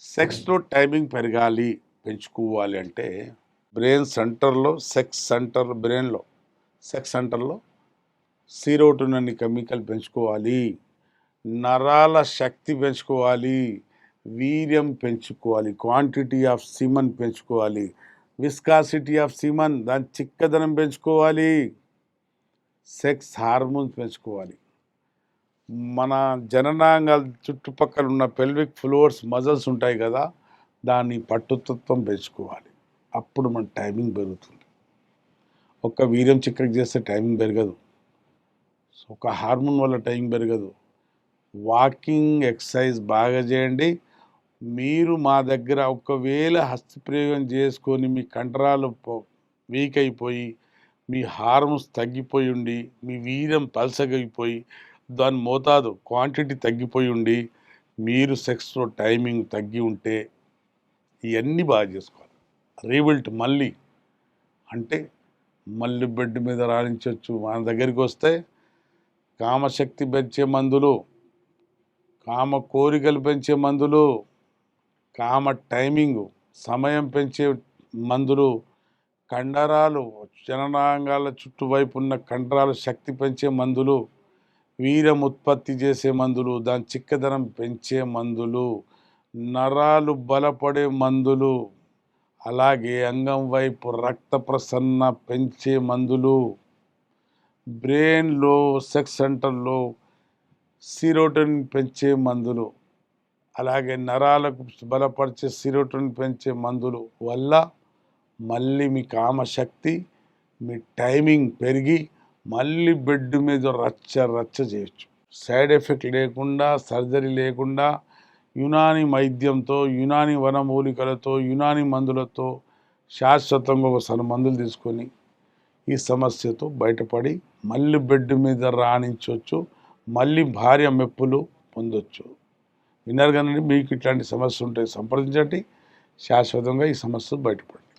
సెక్స్‌లో timing పెంచుకోవాలి అంటే sex సెంటర్‌లో సీరోటోనిన్ అనే కెమికల్ పెంచుకోవాలి. నరాల శక్తి పెంచుకోవాలి. వీర్యం పెంచుకోవాలి. క్వాంటిటీ ఆఫ్ సిమన్ పెంచుకోవాలి. విస్కాసిటీ ఆఫ్ సిమన్ దాని చిక్కదనం పెంచుకోవాలి. సెక్స్ హార్మోన్స్ పెంచుకోవాలి. మన జననాంగాల చుట్టుపక్కల ఉన్న పెల్విక్ ఫ్లోర్స్ మజిల్స్ ఉంటాయి కదా, దాన్ని పట్టుతత్వం పెంచుకోవాలి. అప్పుడు మన టైమింగ్ పెరుగుతుంది. ఒక్క వీర్యం చిక్కకి చేస్తే టైమింగ్ పెరగదు. ఒక హార్మోన్ వల్ల టైం పెరగదు. వాకింగ్ ఎక్సర్సైజ్ బాగా చేయండి. మీరు మా దగ్గర ఒకవేళ హస్తప్రయోగం చేసుకొని మీ కండరాలు వీక్ అయిపోయి, మీ హార్మోన్స్ తగ్గిపోయి ఉండి, మీ వీర్యం పలసగైపోయి, దాని మోతాదు క్వాంటిటీ తగ్గిపోయి ఉండి, మీరు సెక్స్లో టైమింగ్ తగ్గి ఉంటే ఇవన్నీ బాగా చేసుకోవాలి. రీబిల్ట్ మళ్ళీ బెడ్ మీద రాణించవచ్చు. మన దగ్గరికి వస్తే కామశక్తి పెంచే మందులు, కామ కోరికలు పెంచే మందులు, కామ టైమింగ్ సమయం పెంచే మందులు, కండరాలు జననాంగాల చుట్టువైపు ఉన్న కండరాల శక్తి పెంచే మందులు, వీర్యం ఉత్పత్తి చేసే మందులు, దాని చిక్కదనం పెంచే మందులు, నరాలు బలపడే మందులు, అలాగే అంగం వైపు రక్త ప్రసరణ పెంచే మందులు, బ్రెయిన్లో సెక్స్ సెంటర్లో సీరోటోనిన్ పెంచే మందులు, అలాగే నరాలకు బలపరిచే సీరోటోనిన్ పెంచే మందులు వల్ల మళ్ళీ మీ కామశక్తి, మీ టైమింగ్ పెరిగి మళ్ళీ బెడ్ మీద రచ్చ చేయొచ్చు. సైడ్ ఎఫెక్ట్ లేకుండా, సర్జరీ లేకుండా, యునాని వైద్యంతో, యునాని వనమూలికలతో, యునాని మందులతో శాశ్వతంగా ఒకసారి మందులు తీసుకొని ఈ సమస్యతో బయటపడి మళ్ళీ బెడ్ మీద రాణించవచ్చు. మళ్ళీ భార్య మెప్పులు పొందొచ్చు. విన్నారు కదండి. మీకు ఇట్లాంటి సమస్య ఉంటే సంప్రదించండి. శాశ్వతంగా ఈ సమస్య బయటపడండి.